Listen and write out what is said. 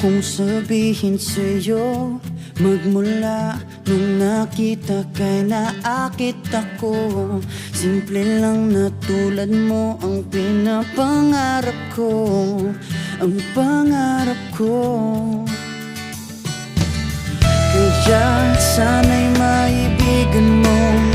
kong sabihin sa'yo. Magmula nung nakita kay naakit ako. Simple lang na tulad mo ang pinapangarap ko. Ang pangarap ko. Kaya sana'y maibigan mo